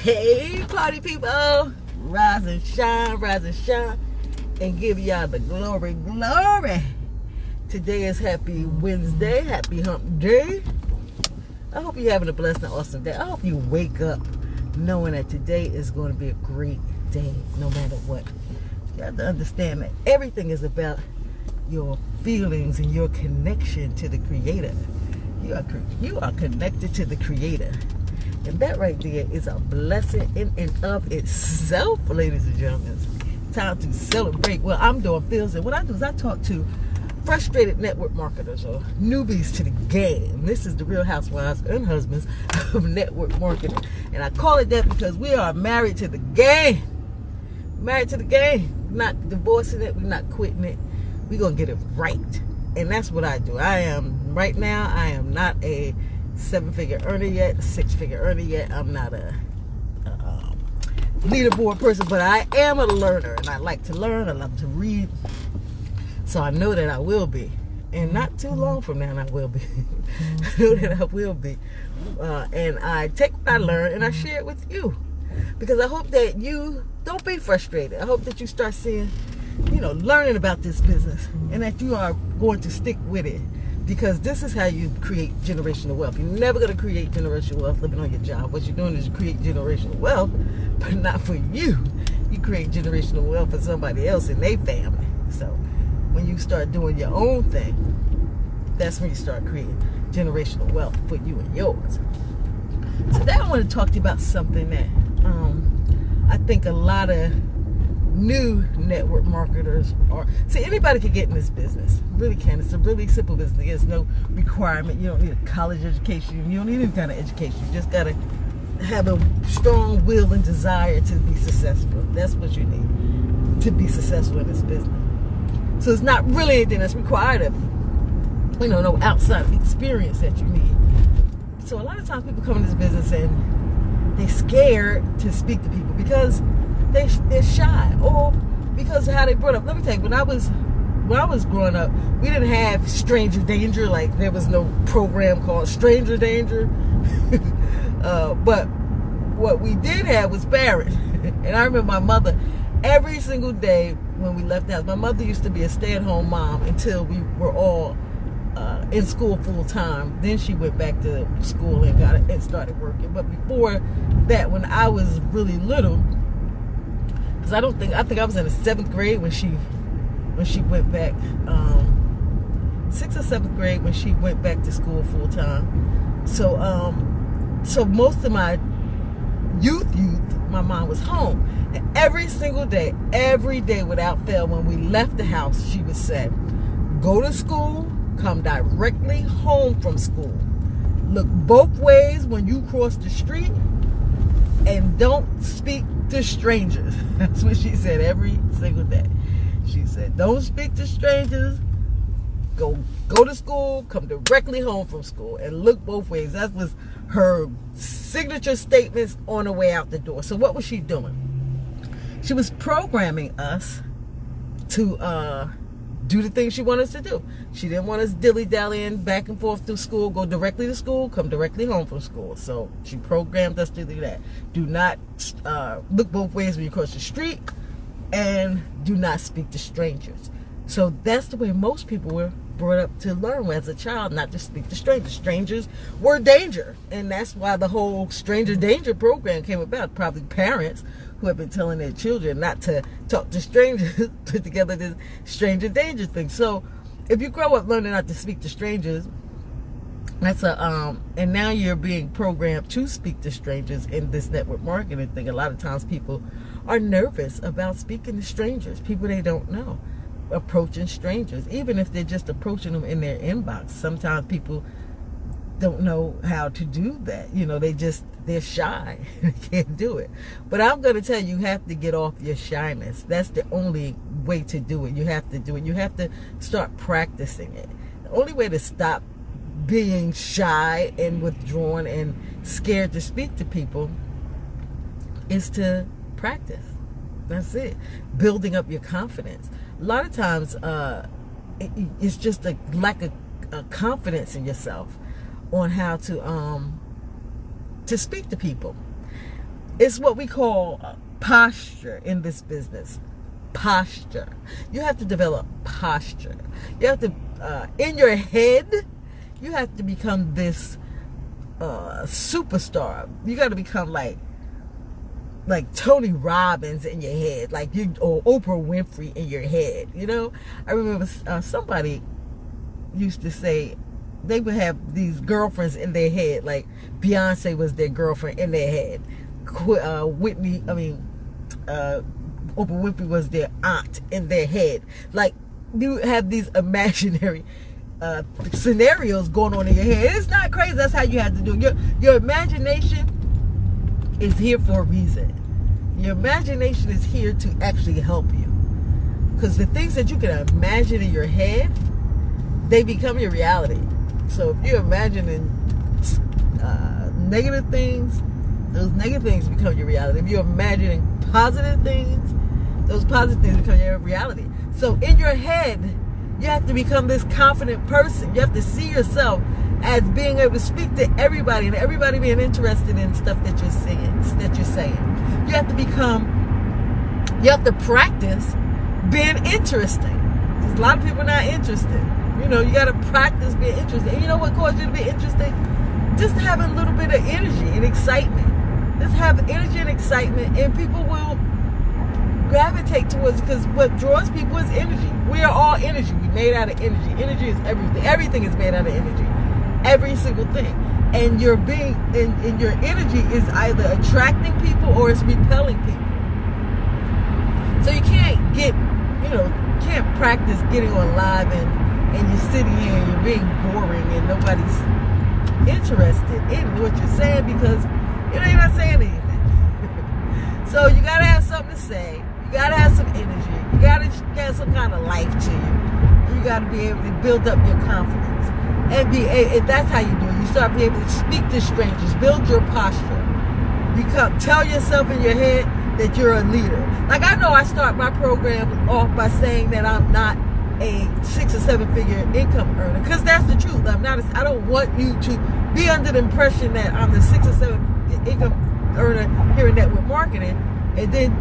Hey, party people, rise and shine, and give y'all the glory. Today is Happy Wednesday, Happy Hump Day. I hope you're having a blessed and awesome day. I hope you wake up knowing that today is going to be a great day, no matter what. You have to understand that everything is about your feelings and your connection to the Creator. You are connected to the Creator. And that right there is a blessing in and of itself, ladies and gentlemen. Time to celebrate. Well, I'm doing fields, and what I do is I talk to frustrated network marketers or newbies to the game. This is the Real Housewives and Husbands of Network Marketing. And I call it that because we are married to the game. Married to the game. We're not divorcing it. We're not quitting it. We're going to get it right. And that's what I do. I am not a 7-figure earner yet, 6-figure earner yet. I'm not a leaderboard person, but I am a learner, and I like to learn. I love to read, so I know that I will be, and not too long from now, I will be. I know that I will be, and I take what I learn and I share it with you, because I hope that you don't be frustrated. I hope that you start seeing, learning about this business, and that you are going to stick with it. Because this is how you create generational wealth. You're never going to create generational wealth living on your job. What you're doing is you create generational wealth, but not for you. You create generational wealth for somebody else in their family. So when you start doing your own thing, that's when you start creating generational wealth for you and yours. Today I want to talk to you about something that I think a lot of new network marketers are. See, anybody can get in this business. Really can. It's a really simple business. There's no requirement. You don't need a college education. You don't need any kind of education. You just got to have a strong will and desire to be successful. That's what you need to be successful in this business. So it's not really anything that's required of you. No outside experience that you need. So a lot of times people come in this business and they're scared to speak to people because they're shy, or because of how they brought up. Let me tell you, when I was growing up, we didn't have stranger danger. Like, there was no program called Stranger Danger. But what we did have was parents. And I remember my mother, every single day when we left the house, my mother used to be a stay-at-home mom until we were all in school full time. Then she went back to school and started working. But before that, when I was really little, I think I was in the 7th grade when she went back, 6th or 7th grade when she went back to school full time. So most of my youth, my mom was home, and every single day, every day without fail, when we left the house, she would say, "Go to school, come directly home from school. Look both ways when you cross the street, and don't speak to strangers." That's what she said every single day. She said, "Don't speak to strangers. Go to school, come directly home from school, and look both ways." That was her signature statements on the way out the door. So what was she doing? She was programming us to do the things she wanted us to do. She didn't want us dilly-dallying back and forth through school. Go directly to school, come directly home from school. So she programmed us to do that. Do not look both ways when you cross the street, and do not speak to strangers. So that's the way most people were brought up to learn as a child, not to speak to strangers. Strangers were danger, and that's why the whole Stranger Danger program came about. Probably parents who have been telling their children not to talk to strangers put together this Stranger Danger thing. So if you grow up learning not to speak to strangers, that's and now you're being programmed to speak to strangers in this network marketing thing. A lot of times people are nervous about speaking to strangers, people they don't know, approaching strangers, even if they're just approaching them in their inbox. Sometimes people don't know how to do that. They're shy. They can't do it. But I'm going to tell you, you have to get off your shyness. That's the only way to do it. You have to do it. You have to start practicing it. The only way to stop being shy and withdrawn and scared to speak to people is to practice. That's it. Building up your confidence. A lot of times it's just a lack of confidence in yourself on how to speak to people. It's what we call posture in this business. Posture. You have to develop posture. You have to, in your head, you have to become this superstar. You got to become like Tony Robbins in your head, or Oprah Winfrey in your head. You know, I remember somebody used to say they would have these girlfriends in their head, like Beyonce was their girlfriend in their head. Oprah Winfrey was their aunt in their head. Like, you have these imaginary scenarios going on in your head. It's not crazy. That's how you have to do it. Your imagination is here for a reason. Your imagination is here to actually help you. Because the things that you can imagine in your head, they become your reality. So if you're imagining negative things, those negative things become your reality. If you're imagining positive things, those positive things become your reality. So in your head, you have to become this confident person. You have to see yourself as being able to speak to everybody, and everybody being interested in stuff that you're saying. You have to practice being interesting. There's a lot of people not interested. You know, you got to practice being interesting. And you know what causes you to be interesting? Just having a little bit of energy and excitement. Just have energy and excitement, and people will gravitate towards it, because what draws people is energy. We are all energy. We're made out of energy. Energy is everything. Everything is made out of energy. Every single thing. And your being and your energy is either attracting people or it's repelling people. So you can't can't practice getting on live and you're sitting here and you're being boring and nobody's interested in what you're saying, because you're not saying anything. So you gotta have something to say. You gotta have some energy. You gotta have some kind of life to you. You gotta be able to build up your confidence. And that's how you do it. You start being able to speak to strangers. Build your posture. Tell yourself in your head that you're a leader. Like, I know I start my program off by saying that I'm not a 6 or 7 figure income earner, because that's the truth. I don't want you to be under the impression that I'm the 6 or 7 income earner here in network marketing, and then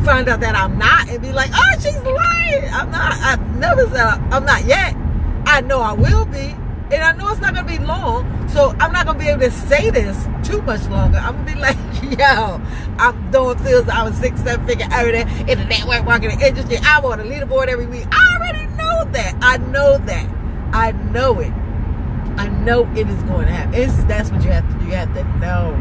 find out that I'm not, and be like, oh, she's lying. I'm not. I've never said I'm not yet. I know I will be, and I know it's not going to be long, so I'm not going to be able to say this too much longer. I'm going to be like, yo, I'm doing fields. I'm a 6, 7 figure earner in the network marketing industry. I'm on a leaderboard every week. I already know that. I know that. I know it. I know it is going to happen. That's what you have to do. You have to know.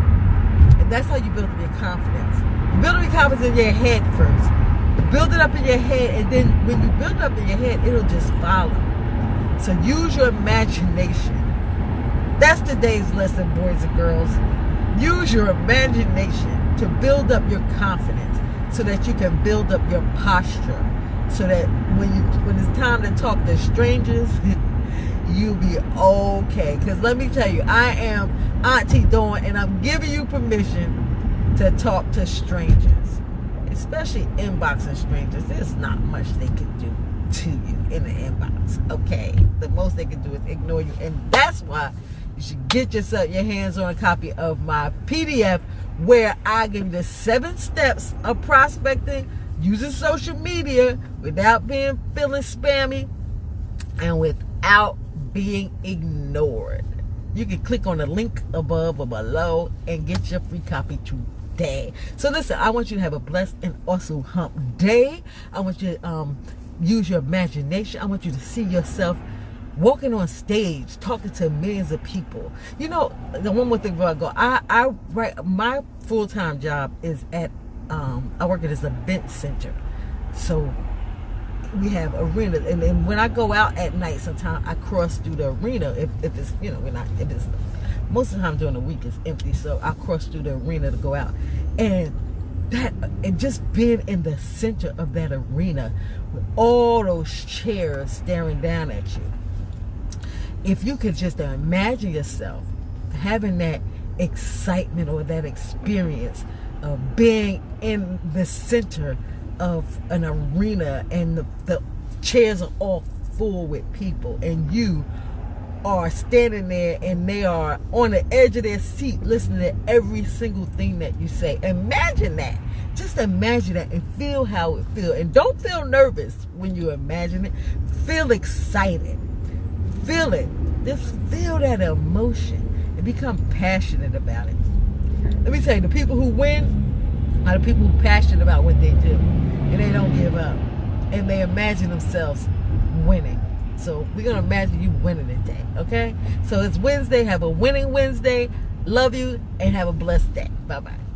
And that's how you build up your confidence. You build up your confidence in your head first. You build it up in your head, and then when you build it up in your head, it'll just follow. So use your imagination. That's today's lesson, boys and girls. Use your imagination to build up your confidence, so that you can build up your posture, so that when it's time to talk to strangers, you'll be okay. Because let me tell you, I am Auntie Dawn, and I'm giving you permission to talk to strangers, especially inboxing strangers. There's not much they can do to you in the inbox, okay? The most they can do is ignore you, and that's why you should get your hands on a copy of my PDF, where I give you the 7 steps of prospecting using social media without feeling spammy and without being ignored. You can click on the link above or below and get your free copy today. So listen, I want you to have a blessed and awesome hump day. I want you to use your imagination. I want you to see yourself walking on stage, talking to millions of people. You know, the one more thing before I go, my full-time job is at, I work at this event center. So we have arena, and then when I go out at night, sometimes I cross through the arena. If it's, if it's, most of the time during the week it's empty, so I cross through the arena to go out. And just being in the center of that arena with all those chairs staring down at you, if you could just imagine yourself having that excitement or that experience of being in the center of an arena, and the chairs are all full with people, and you are standing there and they are on the edge of their seat listening to every single thing that you say. Imagine that. Just imagine that and feel how it feels. And don't feel nervous when you imagine it. Feel excited. Feel it. Just feel that emotion and become passionate about it. Let me tell you, the people who win are the people who are passionate about what they do. And they don't give up. And they imagine themselves winning. So we're going to imagine you winning today, okay? So it's Wednesday. Have a winning Wednesday. Love you and have a blessed day. Bye-bye.